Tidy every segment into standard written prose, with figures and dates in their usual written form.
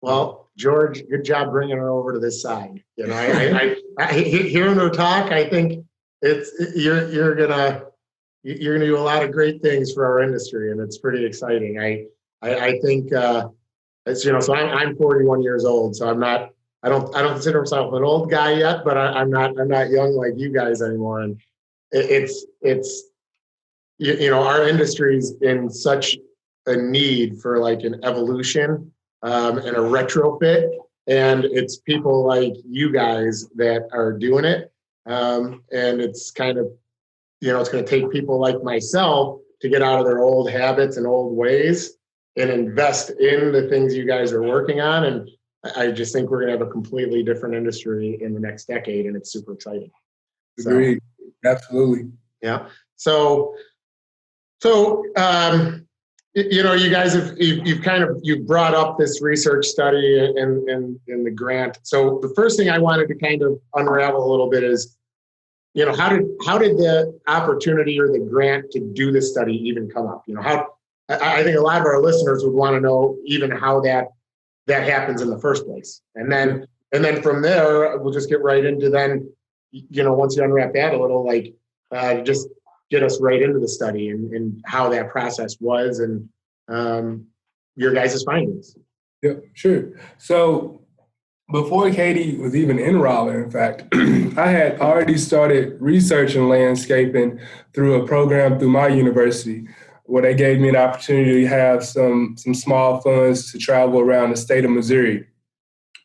Well, George, good job bringing her over to this side. You know, hearing her talk, I think it's you're gonna do a lot of great things for our industry, and it's pretty exciting. I think it's so I'm 41 years old, so I don't consider myself an old guy yet, but I'm not young like you guys anymore, and it's our industry's in such a need for like an evolution and a retrofit, and it's people like you guys that are doing it, and it's kind of it's going to take people like myself to get out of their old habits and old ways and invest in the things you guys are working on. And I just think we're going to have a completely different industry in the next decade, and it's super exciting. Agreed. Absolutely. Yeah. So you guys you've brought up this research study in the grant. So the first thing I wanted to kind of unravel a little bit is, how did the opportunity or the grant to do this study even come up? I think a lot of our listeners would want to know even how that happens in the first place. And then from there, we'll just get right into then, once you unwrap that a little, like just get us right into the study and how that process was and your guys' findings. Yeah, sure. So before Katie was even in Raleigh, in fact, I had already started researching landscaping through a program through my university, where they gave me an opportunity to have some small funds to travel around the state of Missouri.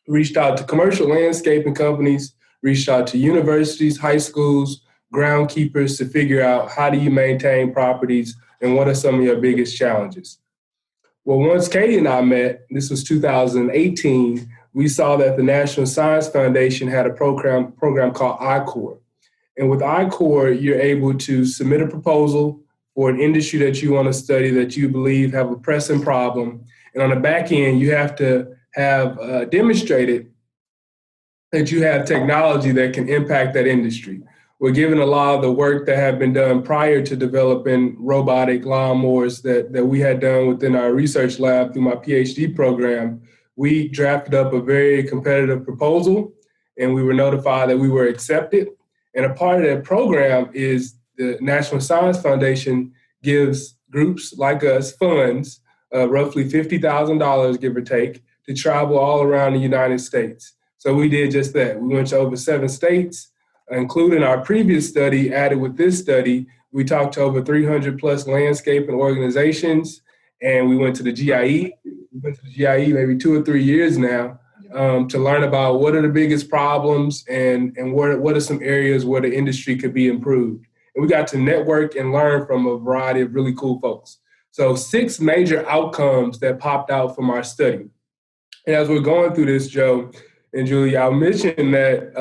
Reached out to commercial landscaping companies, reached out to universities, high schools, groundkeepers to figure out how do you maintain properties and what are some of your biggest challenges. Well, once Katie and I met, this was 2018, we saw that the National Science Foundation had a program called I-Corps. And with I-Corps, you're able to submit a proposal for an industry that you want to study that you believe have a pressing problem. And on the back end, you have to have demonstrated that you have technology that can impact that industry. We're given a lot of the work that had been done prior to developing robotic lawnmowers that we had done within our research lab through my PhD program. We drafted up a very competitive proposal, and we were notified that we were accepted. And a part of that program is the National Science Foundation gives groups like us funds, roughly $50,000, give or take, to travel all around the United States. So we did just that. We went to over 7 states, including our previous study. Added with this study, we talked to over 300 plus landscaping organizations, and we went to the GIE. We went to the GIE maybe 2 or 3 years now to learn about what are the biggest problems and what are some areas where the industry could be improved. And we got to network and learn from a variety of really cool folks. So 6 major outcomes that popped out from our study. And as we're going through this, Joe and Julie, I'll mention that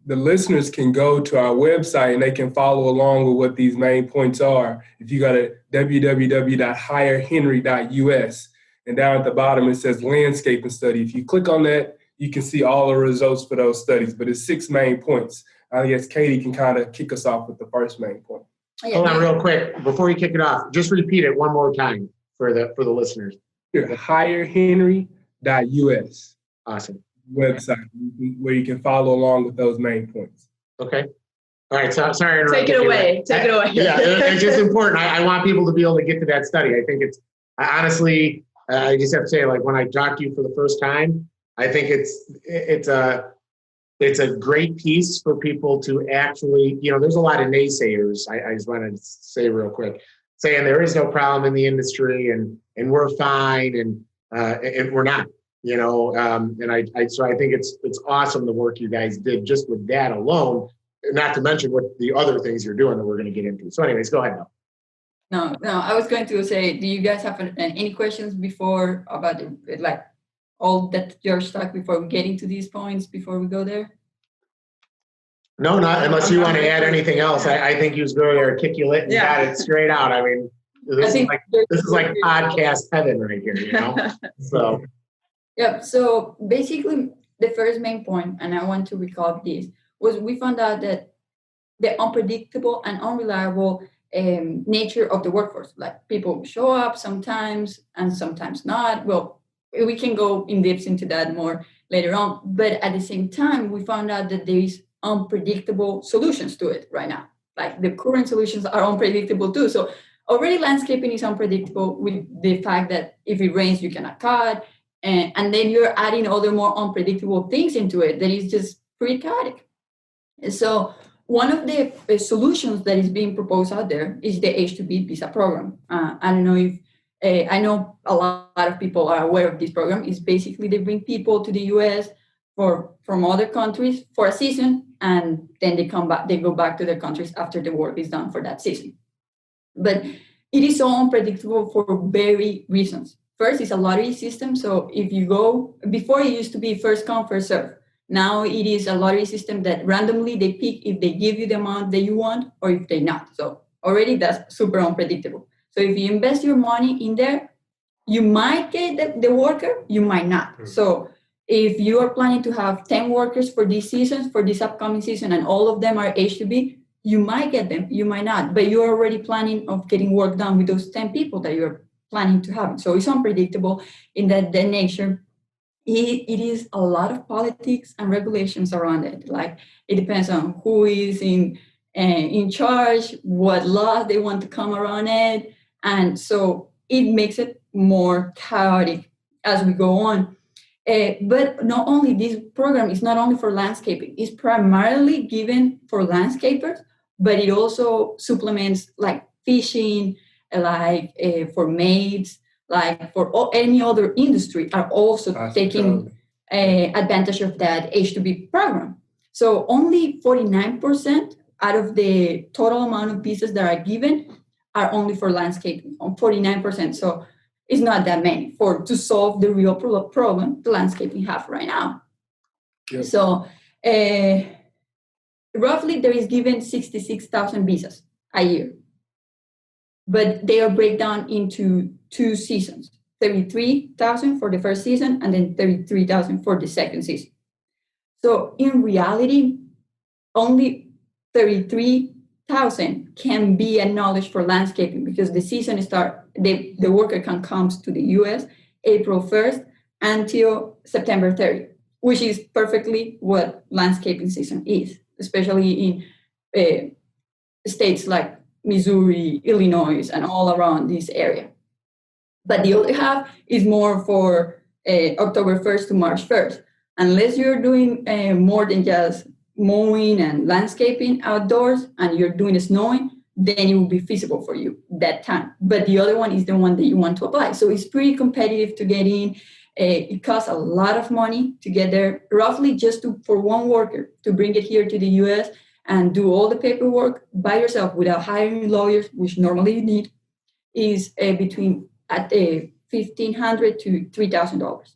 the listeners can go to our website and they can follow along with what these main points are. If you go to www.hirehenry.us, and down at the bottom it says landscaping study. If you click on that, you can see all the results for those studies, but it's 6 main points. I guess Katie can kind of kick us off with the first main point. Hold on real quick. Before you kick it off, just repeat it one more time for the listeners. Here, hirehenry.us. Awesome. Website where you can follow along with those main points. Okay. All right. So sorry. Take it away. Take it away. Yeah, it's just important. I want people to be able to get to that study. I think honestly, I just have to say, like when I talked to you for the first time, I think it's a great piece for people to actually, there's a lot of naysayers. I just want to say real quick, saying there is no problem in the industry and we're fine and we're not. So I think it's awesome the work you guys did just with that alone, not to mention what the other things you're doing that we're going to get into. So anyways, go ahead now. No, I was going to say, do you guys have any questions before about all that you're stuck before getting to these points before we go there? No, not unless you want to add anything else. I think you was very articulate and got it straight out. I mean, this is like podcast heaven right here, So. Yeah, so basically the first main point, and I want to recall this, was we found out that the unpredictable and unreliable nature of the workforce, like people show up sometimes and sometimes not. Well, we can go in depth into that more later on. But at the same time, we found out that there is unpredictable solutions to it right now. Like the current solutions are unpredictable too. So already landscaping is unpredictable with the fact that if it rains, you cannot cut. And then you're adding other more unpredictable things into it that is just pretty chaotic. So one of the solutions that is being proposed out there is the H-2B visa program. I don't know if, I know a lot of people are aware of this program. It's basically they bring people to the US from other countries for a season, and then they come back, they go back to their countries after the work is done for that season. But it is so unpredictable for very reasons. First, it's a lottery system. So if you go, before it used to be first come, first serve. Now it is a lottery system that randomly they pick if they give you the amount that you want or if they not. So already that's super unpredictable. So if you invest your money in there, you might get the worker, you might not. Mm-hmm. So if you are planning to have 10 workers for this season, for this upcoming season, and all of them are H-2B, you might get them, you might not, but you're already planning of getting work done with those 10 people that you're planning to have. So it's unpredictable in that nature. It is a lot of politics and regulations around it. Like it depends on who is in charge, what laws they want to come around it. And so it makes it more chaotic as we go on. But not only this program is not only for landscaping, it's primarily given for landscapers, but it also supplements like fishing, like for maids, like for any other industry are also taking advantage of that H-2B program. So only 49% out of the total amount of visas that are given are only for landscaping, on 49%. So it's not that many to solve the real problem the landscaping have right now. Yep. So roughly there is given 66,000 visas a year, but they are breakdown into 2 seasons, 33,000 for the first season and then 33,000 for the second season. So in reality, only 33,000 can be acknowledged for landscaping because the season the worker can come to the US April 1st until September 30th, which is perfectly what landscaping season is, especially in states like Missouri, Illinois, and all around this area. But the other half is more for October 1st to March 1st. Unless you're doing more than just mowing and landscaping outdoors and you're doing snowing, then it will be feasible for you that time. But the other one is the one that you want to apply. So it's pretty competitive to get in. It costs a lot of money to get there, roughly just for one worker to bring it here to the US and do all the paperwork by yourself without hiring lawyers, which normally you need, is between $1,500 to $3,000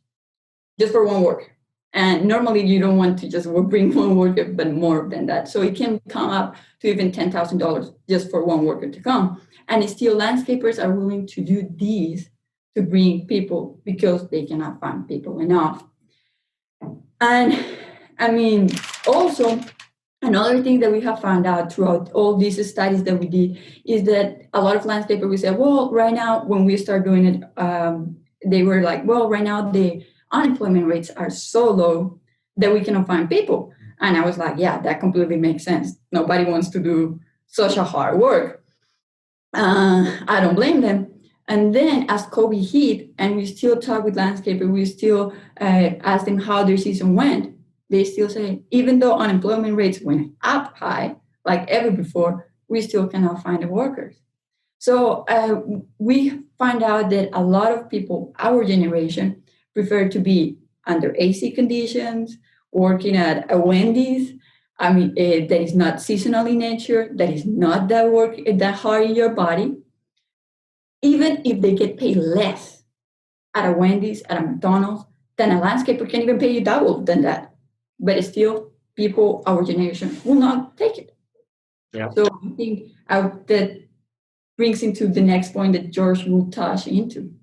just for one worker. And normally you don't want to just bring one worker, but more than that. So it can come up to even $10,000 just for one worker to come. And still landscapers are willing to do these to bring people because they cannot find people enough. And I mean, also, another thing that we have found out throughout all these studies that we did is that a lot of landscapers will say, well, right now, when we start doing it, they were like, well, right now the unemployment rates are so low that we cannot find people. And I was like, yeah, that completely makes sense. Nobody wants to do such a hard work. I don't blame them. And then as COVID hit and we still talk with landscapers, we still ask them how their season went. They still say, even though unemployment rates went up high, like ever before, we still cannot find the workers. So we find out that a lot of people, our generation, prefer to be under AC conditions, working at a Wendy's. I mean, that is not seasonal in nature, that is not that hard in your body. Even if they get paid less at a Wendy's, at a McDonald's, then a landscaper can even pay you double than that. But still, people, our generation, will not take it. Yeah. So I think that brings into the next point that George will touch into.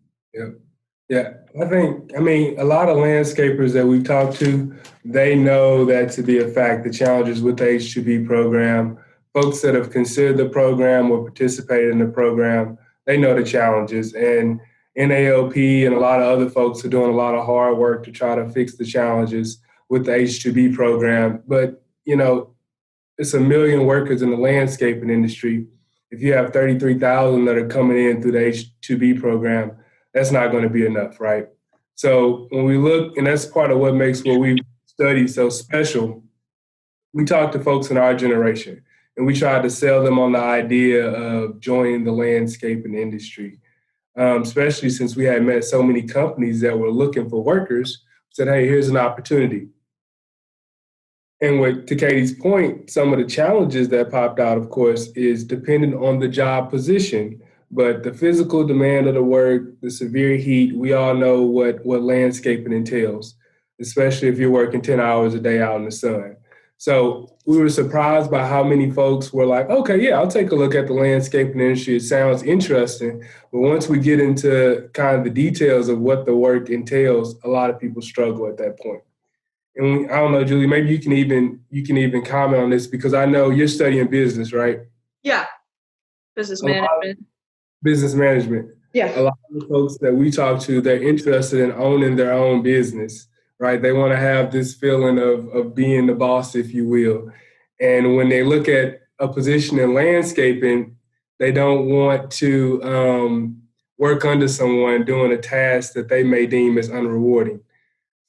Yeah, I mean, a lot of landscapers that we've talked to, they know that to be a fact, the challenges with the H-2B program, folks that have considered the program or participated in the program, they know the challenges. And NALP and a lot of other folks are doing a lot of hard work to try to fix the challenges with the H-2B program. But, it's 1 million workers in the landscaping industry. If you have 33,000 that are coming in through the H-2B program, that's not going to be enough, right? So when we look, and that's part of what makes what we study so special, we talk to folks in our generation, and we try to sell them on the idea of joining the landscaping industry, especially since we had met so many companies that were looking for workers, said, hey, here's an opportunity. And to Katie's point, some of the challenges that popped out, of course, is dependent on the job position. But the physical demand of the work, the severe heat, we all know what landscaping entails, especially if you're working 10 hours a day out in the sun. So we were surprised by how many folks were like, okay, yeah, I'll take a look at the landscaping industry. It sounds interesting. But once we get into kind of the details of what the work entails, a lot of people struggle at that point. And I don't know, Julie, maybe you can even comment on this, because I know you're studying business, right? Yeah. Business management. Business management. Yeah. A lot of the folks that we talk to, they're interested in owning their own business, right? They want to have this feeling of being the boss, if you will. And when they look at a position in landscaping, they don't want to work under someone doing a task that they may deem as unrewarding.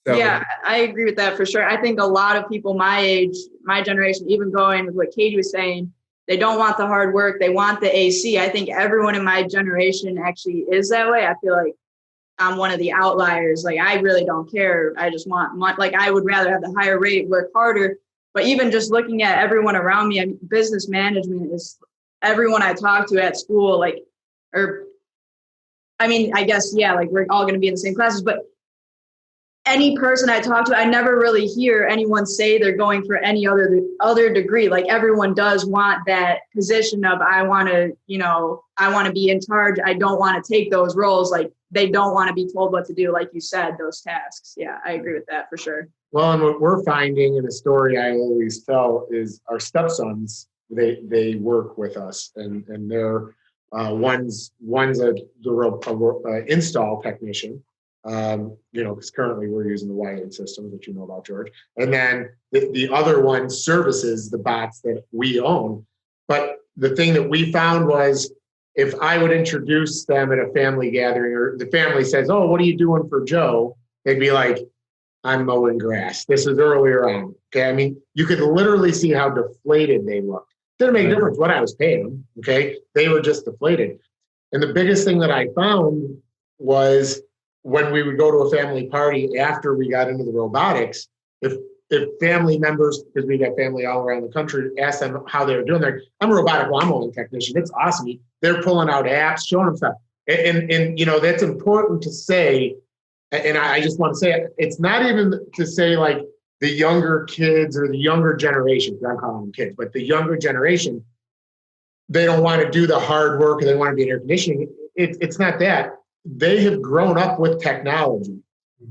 So, yeah, I agree with that for sure. I think a lot of people my age, my generation, even going with what Katie was saying, they don't want the hard work. They want the AC. I think everyone in my generation actually is that way. I feel like I'm one of the outliers. Like, I really don't care. I just want money. Like, I would rather have the higher rate, work harder. But even just looking at everyone around me, I mean, business management is everyone I talk to at school, like, or, I mean, I guess, yeah, like we're all going to be in the same classes, but any person I talk to, I never really hear anyone say they're going for any other degree. Like, everyone does want that position of, I want to be in charge. I don't want to take those roles. Like, they don't want to be told what to do. Like you said, those tasks. Yeah, I agree with that for sure. Well, and what we're finding, in a story I always tell, is our stepsons, they work with us, and they're one's a install technician. Because currently we're using the wired systems that you know about, George. And then the other one services the bots that we own. But the thing that we found was, if I would introduce them at a family gathering, or the family says, oh, what are you doing for Joe? They'd be like, I'm mowing grass. This is earlier on. Okay. I mean, you could literally see how deflated they looked. Didn't make a difference what I was paying them. Okay. They were just deflated. And the biggest thing that I found was, when we would go to a family party after we got into the robotics, if family members, because we got family all around the country, asked them how they were doing there, I'm a robotic lawn mowing technician. It's awesome. They're pulling out apps, showing them stuff. And that's important to say. And I just want to say, it's not even to say like the younger kids or the younger generation, I'm calling them kids, but the younger generation, they don't want to do the hard work, or they want to be in air conditioning. It's not that. They have grown up with technology.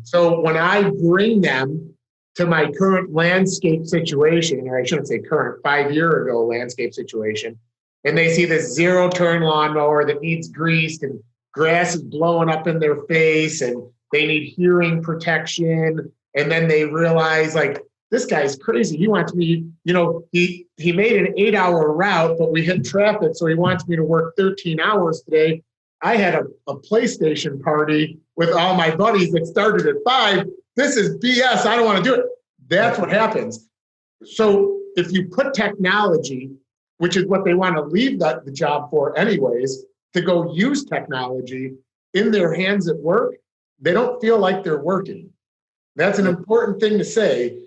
So when I bring them to my current landscape situation, or I shouldn't say current, 5 year ago landscape situation, and they see this 0-turn lawnmower that needs greased and grass is blowing up in their face and they need hearing protection, and then they realize, like, this guy's crazy. He wants me, he made an 8-hour route, but we hit traffic, so he wants me to work 13 hours today. I had a PlayStation party with all my buddies that started at 5. This is BS. I don't want to do it. That's what happens. So if you put technology, which is what they want to leave the job for anyways, to go use technology in their hands at work, they don't feel like they're working. That's an important thing to say.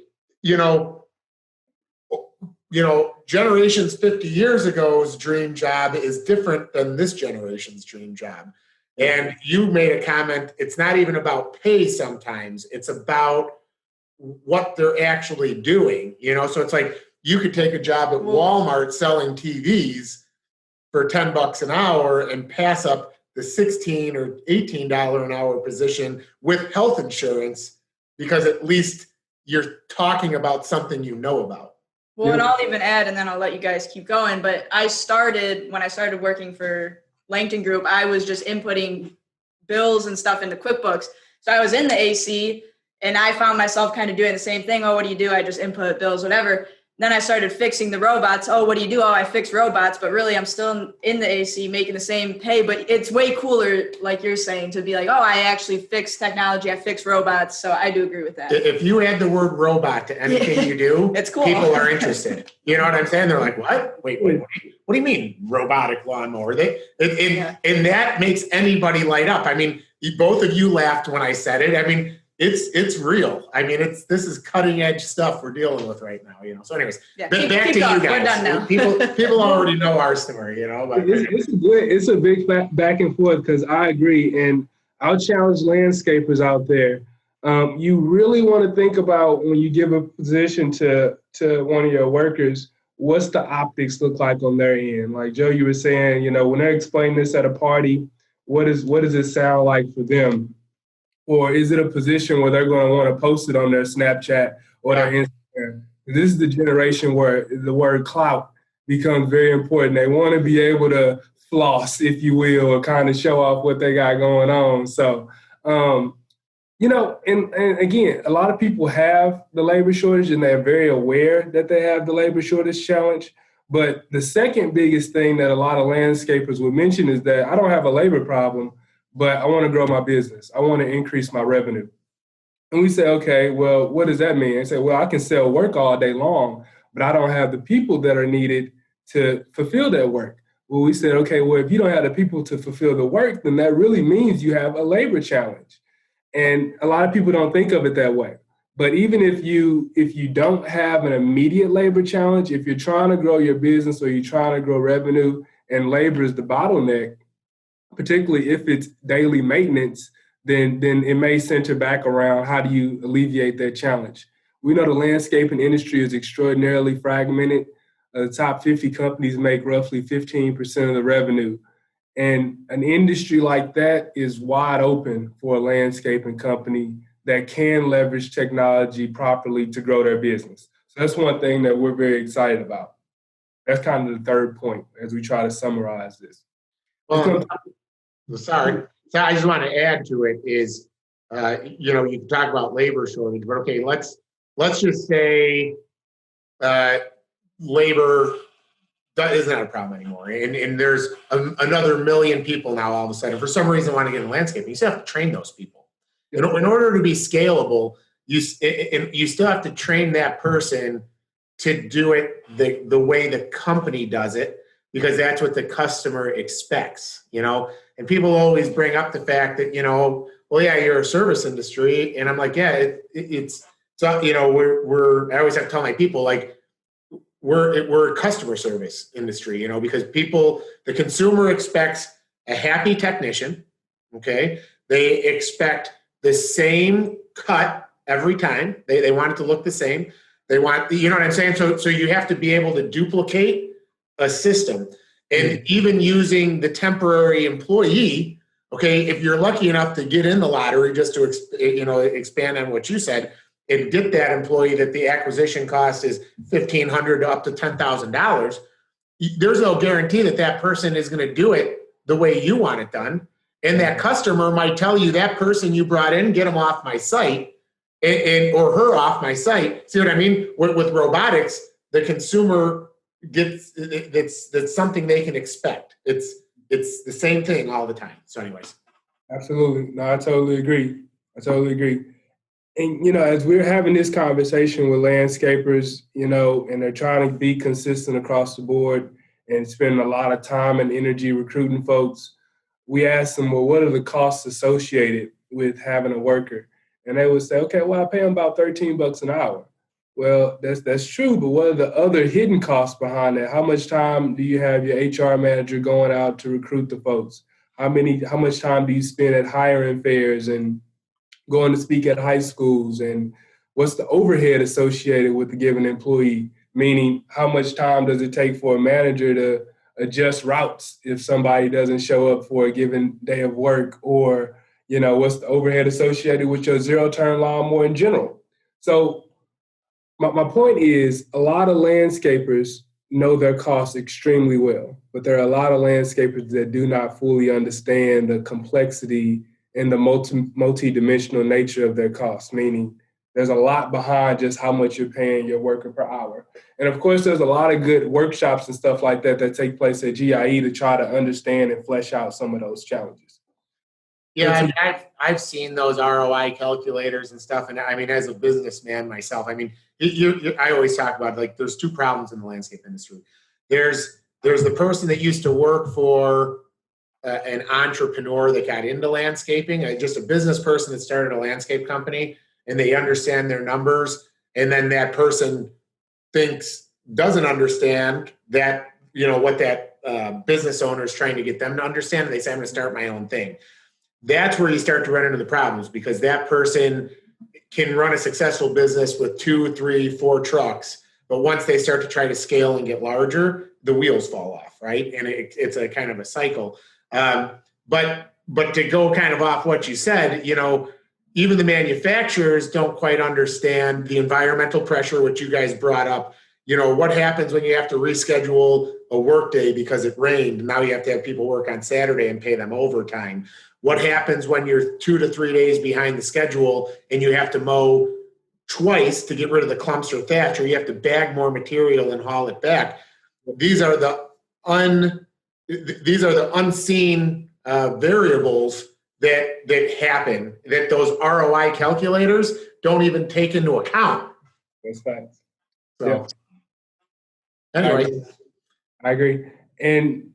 Generations 50 years ago's dream job is different than this generation's dream job. And you made a comment, it's not even about pay sometimes, it's about what they're actually doing. So it's like, you could take a job at Walmart selling TVs for $10 an hour and pass up the $16 or $18 an hour position with health insurance, because at least you're talking about something you know about. Well, and I'll even add, and then I'll let you guys keep going, but when I started working for Langton Group, I was just inputting bills and stuff into QuickBooks. So I was in the AC and I found myself kind of doing the same thing. Oh, what do you do? I just input bills, whatever. Then I started fixing the robots. Oh, what do you do? Oh, I fix robots, but really I'm still in the AC making the same pay, but it's way cooler, like you're saying, to be like, oh, I actually fix technology. I fix robots. So I do agree with that. If you add the word robot to anything you do, It's cool. people are interested. You know what I'm saying? They're like, what? Wait, what do you mean robotic lawnmower? And that makes anybody light up. I mean, both of you laughed when I said it. I mean, it's real. I mean, this is cutting edge stuff we're dealing with right now, So anyways, Yeah, back keep to going. you guys. We're done now. People already know our story, But It's a big back and forth because I agree. And I'll challenge landscapers out there. You really want to think about when you give a position to one of your workers, what's the optics look like on their end? Like Joe, you were saying, when they're explaining this at a party, what does it sound like for them? Or is it a position where they're going to want to post it on their Snapchat or their Instagram? This is the generation where the word clout becomes very important. They want to be able to floss, if you will, or kind of show off what they got going on. So, and again, a lot of people have the labor shortage and they're very aware that they have the labor shortage challenge. But the second biggest thing that a lot of landscapers would mention is that I don't have a labor problem, but I want to grow my business. I want to increase my revenue. And we say, okay, well, what does that mean? They say, well, I can sell work all day long, but I don't have the people that are needed to fulfill that work. Well, we said, okay, well, if you don't have the people to fulfill the work, then that really means you have a labor challenge. And a lot of people don't think of it that way. But even if you don't have an immediate labor challenge, if you're trying to grow your business or you're trying to grow revenue and labor is the bottleneck, particularly if it's daily maintenance, then it may center back around how do you alleviate that challenge. We know the landscaping industry is extraordinarily fragmented. The top 50 companies make roughly 15% of the revenue. And an industry like that is wide open for a landscaping company that can leverage technology properly to grow their business. So that's one thing that we're very excited about. That's kind of the third point as we try to summarize this. Well, sorry. So I just want to add to it is, you talk about labor shortage, but okay, let's just say labor is not a problem anymore. And there's another million people now all of a sudden, for some reason, want to get in landscaping. You still have to train those people. In order to be scalable, you still have to train that person to do it the way the company does it, because that's what the customer expects, And people always bring up the fact that, well, yeah, you're a service industry. And I'm like, yeah, it's so, I always have to tell my people, like, we're a customer service industry, because the consumer expects a happy technician, okay? They expect the same cut every time. They want it to look the same. They want, you know what I'm saying? So you have to be able to duplicate a system. And even using the temporary employee, okay, if you're lucky enough to get in the lottery, just to expand on what you said, and get that employee that the acquisition cost is $1,500 to up to $10,000, there's no guarantee that person is going to do it the way you want it done. And that customer might tell you, that person you brought in, get them off my site, or her off my site. See what I mean? With robotics, the consumer gets that's something they can expect. It's the same thing all the time. So, anyways, absolutely, no, I totally agree. And as we're having this conversation with landscapers, and they're trying to be consistent across the board and spend a lot of time and energy recruiting folks, we ask them, well, what are the costs associated with having a worker? And they would say, okay, well, I pay them about $13 an hour. Well, that's true, but what are the other hidden costs behind that? How much time do you have your HR manager going out to recruit the folks? How much time do you spend at hiring fairs and going to speak at high schools? And what's the overhead associated with the given employee? Meaning, how much time does it take for a manager to adjust routes if somebody doesn't show up for a given day of work? Or, what's the overhead associated with your zero-turn lawnmower in general? So my point is, a lot of landscapers know their costs extremely well, but there are a lot of landscapers that do not fully understand the complexity and the multi-dimensional nature of their costs, meaning there's a lot behind just how much you're paying your worker per hour. And of course, there's a lot of good workshops and stuff like that that take place at GIE to try to understand and flesh out some of those challenges. Yeah, I mean, I've seen those ROI calculators and stuff, and I mean, as a businessman myself, I mean, I always talk about, like, there's two problems in the landscape industry. There's the person that used to work for an entrepreneur that got into landscaping, just a business person that started a landscape company, and they understand their numbers, and then that person doesn't understand that, what that business owner is trying to get them to understand, and they say, I'm going to start my own thing. That's where you start to run into the problems, because that person can run a successful business with 2, 3, 4 trucks. But once they start to try to scale and get larger, the wheels fall off, right? And it's a kind of a cycle. But to go kind of off what you said, even the manufacturers don't quite understand the environmental pressure, which you guys brought up. What happens when you have to reschedule a work day because it rained, and now you have to have people work on Saturday and pay them overtime? What happens when you're 2 to 3 days behind the schedule and you have to mow twice to get rid of the clumps or thatch, or you have to bag more material and haul it back? These are the unseen variables that happen, that those ROI calculators don't even take into account. That's facts. So, anyway. I agree. And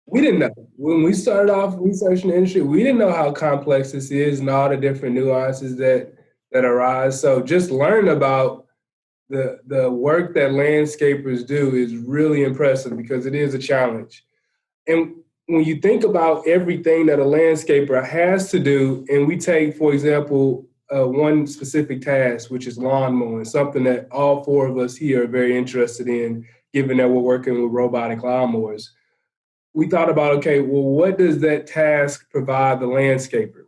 we didn't know. When we started off researching the industry, we didn't know how complex this is and all the different nuances that arise. So just learn about the work that landscapers do is really impressive, because it is a challenge. And when you think about everything that a landscaper has to do, and we take, for example, one specific task, which is lawn mowing, something that all 4 of us here are very interested in, given that we're working with robotic lawnmowers. We thought about, okay, well, what does that task provide the landscaper?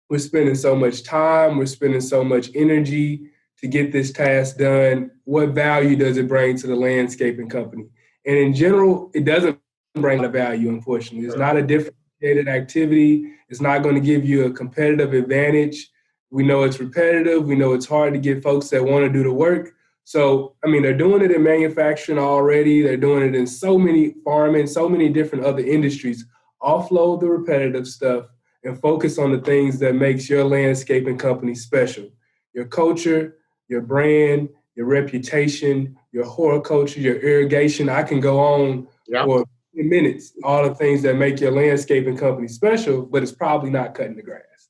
We're spending so much time, we're spending so much energy to get this task done. What value does it bring to the landscaping company? And in general, it doesn't bring a value, unfortunately. It's not a differentiated activity. It's not going to give you a competitive advantage. We know it's repetitive. We know it's hard to get folks that want to do the work. So, I mean, they're doing it in manufacturing already. They're doing it in so many farming, so many different other industries. Offload the repetitive stuff and focus on the things that makes your landscaping company special. Your culture, your brand, your reputation, your horticulture, your irrigation. I can go on for 10 minutes, all the things that make your landscaping company special, but it's probably not cutting the grass.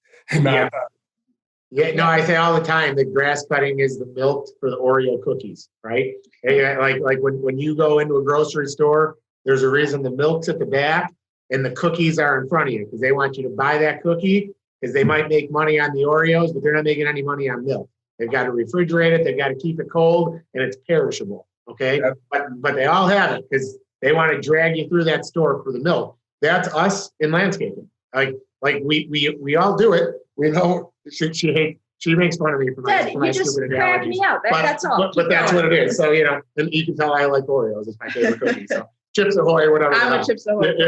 Yeah, no, I say all the time that grass cutting is the milk for the Oreo cookies, right? Like when you go into a grocery store, there's a reason the milk's at the back and the cookies are in front of you, because they want you to buy that cookie, because they might make money on the Oreos, but they're not making any money on milk. They've got to refrigerate it, they've got to keep it cold, and it's perishable, okay? Yep. But they all have it because they want to drag you through that store for the milk. That's us in landscaping. Like we all do it. We know she makes fun of me for my stupid analogies. Me out. That's all. But that's what it is. So, and you can tell I like Oreos. It's my favorite cookie. So Chips Ahoy, whatever. I'm a Chips Ahoy. You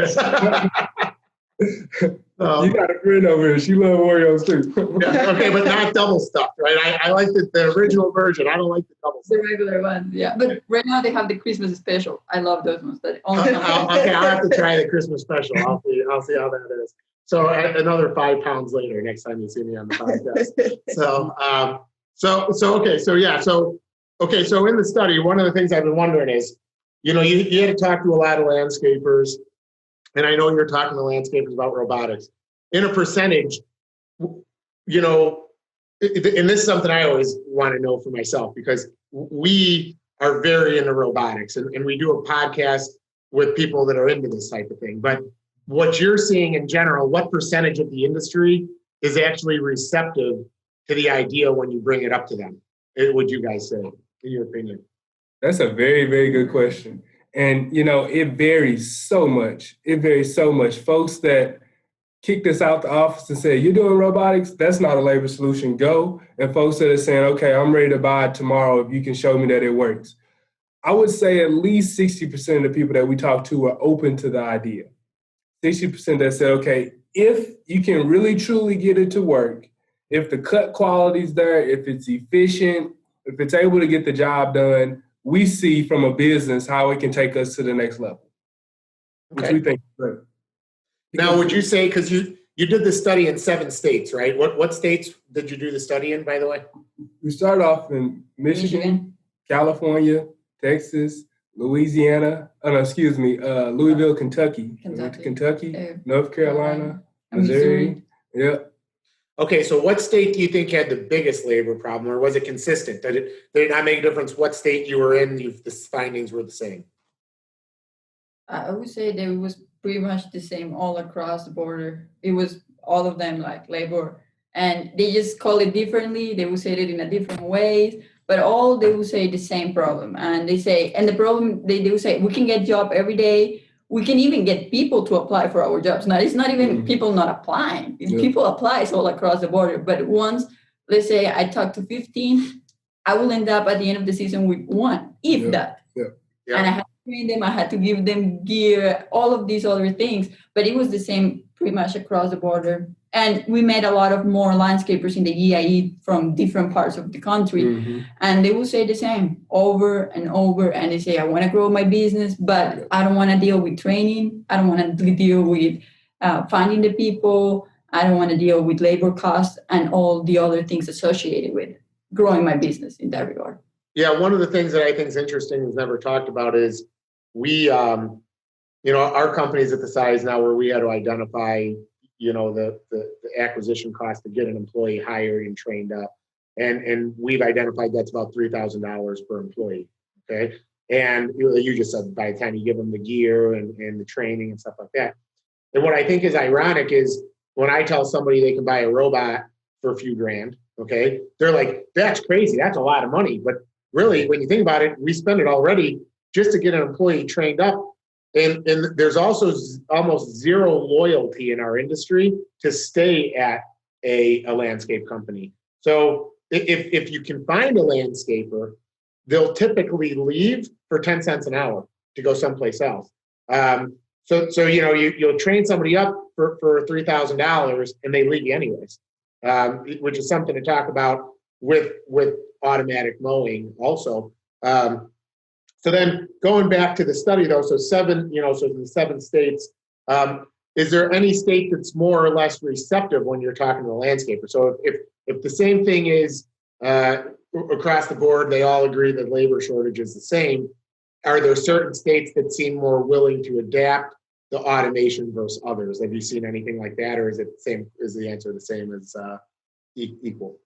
got a friend over here. She loves Oreos too. Yeah, okay, but not double stuffed, right? I like the original version. I don't like the double stuffed. The regular one, yeah. But right now they have the Christmas special. I love those ones. Okay, I'll have to try the Christmas special. I'll see how that is. So another 5 pounds later, next time you see me on the podcast. So in the study, one of the things I've been wondering is, you had to talk to a lot of landscapers, and I know you're talking to landscapers about robotics. In a percentage, and this is something I always want to know for myself, because we are very into robotics, and we do a podcast with people that are into this type of thing. But what you're seeing in general, what percentage of the industry is actually receptive to the idea when you bring it up to them? Would you guys say, in your opinion? That's a very, very good question. And, it varies so much. Folks that kicked us out the office and said, you're doing robotics? That's not a labor solution. Go. And folks that are saying, okay, I'm ready to buy it tomorrow if you can show me that it works. I would say at least 60% of the people that we talk to are open to the idea. 60% that said, okay, if you can really truly get it to work, if the cut quality's there, if it's efficient, if it's able to get the job done, we see from a business how it can take us to the next level, which we think is great. Now, would you say, because you did the study in 7 states, right? What states did you do the study in, by the way? We started off in Michigan, California, Texas, Louisiana, Louisville, Kentucky. We went to Kentucky, North Carolina, Missouri. Yep. Okay, so what state do you think had the biggest labor problem, or was it consistent? Did it not make a difference what state you were in? The findings were the same. I would say that it was pretty much the same all across the border. It was all of them like labor, and they just call it differently. They would say it in a different ways, but all they would say the same problem. And they say, and the problem they would say, we can get job every day. We can even get people to apply for our jobs. Now it's not even people not applying. It's people apply all across the border. But once, let's say I talk to 15, I will end up at the end of the season with 1, if that. Yeah. And I had to train them, I had to give them gear, all of these other things. But it was the same pretty much across the border. And we met a lot of more landscapers in the EIE from different parts of the country. And they will say the same over and over. And they say, I want to grow my business, but I don't want to deal with training. I don't want to deal with finding the people. I don't want to deal with labor costs and all the other things associated with growing my business in that regard. Yeah, one of the things that I think is interesting is never talked about is we, our company's at the size now where we had to identify, the acquisition cost to get an employee hired and trained up. And we've identified that's about $3,000 per employee. Okay. And you just said by the time you give them the gear and the training and stuff like that. And what I think is ironic is when I tell somebody they can buy a robot for a few grand, okay, they're like, that's crazy. That's a lot of money. But really, when you think about it, we spend it already just to get an employee trained up. And there's also almost zero loyalty in our industry to stay at a landscape company. So if you can find a landscaper, they'll typically leave for 10 cents an hour to go someplace else. So you'll train somebody up for $3,000 and they leave you anyways, which is something to talk about with automatic mowing also. So then going back to the study though, so in the 7 states, is there any state that's more or less receptive when you're talking to a landscaper? So if the same thing is across the board, they all agree that labor shortage is the same, are there certain states that seem more willing to adapt the automation versus others? Have you seen anything like that, or is the answer the same as equal?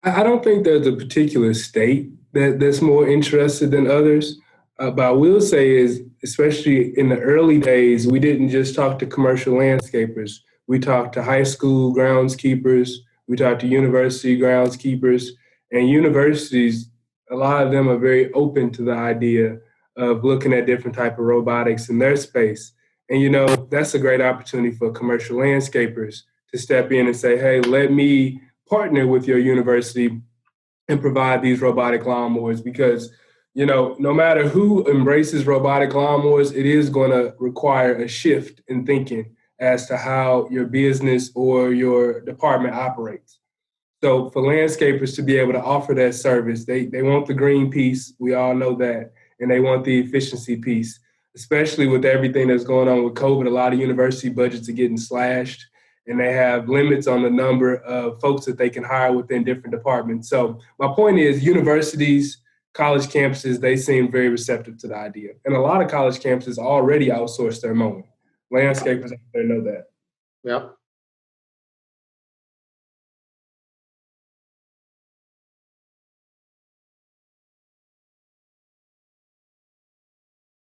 I don't think there's a particular state that's more interested than others. But I will say is, especially in the early days, we didn't just talk to commercial landscapers. We talked to high school groundskeepers. We talked to university groundskeepers. And universities, a lot of them are very open to the idea of looking at different type of robotics in their space. And, that's a great opportunity for commercial landscapers to step in and say, hey, let me partner with your university and provide these robotic lawnmowers, because no matter who embraces robotic lawnmowers, it is going to require a shift in thinking as to how your business or your department operates. So for landscapers to be able to offer that service, they want the green piece, we all know that, and they want the efficiency piece, especially with everything that's going on with COVID. A lot of university budgets are getting slashed, and they have limits on the number of folks that they can hire within different departments. So my point is, universities, college campuses, they seem very receptive to the idea. And a lot of college campuses already outsource their mowing. Landscapers out there know that. Yep.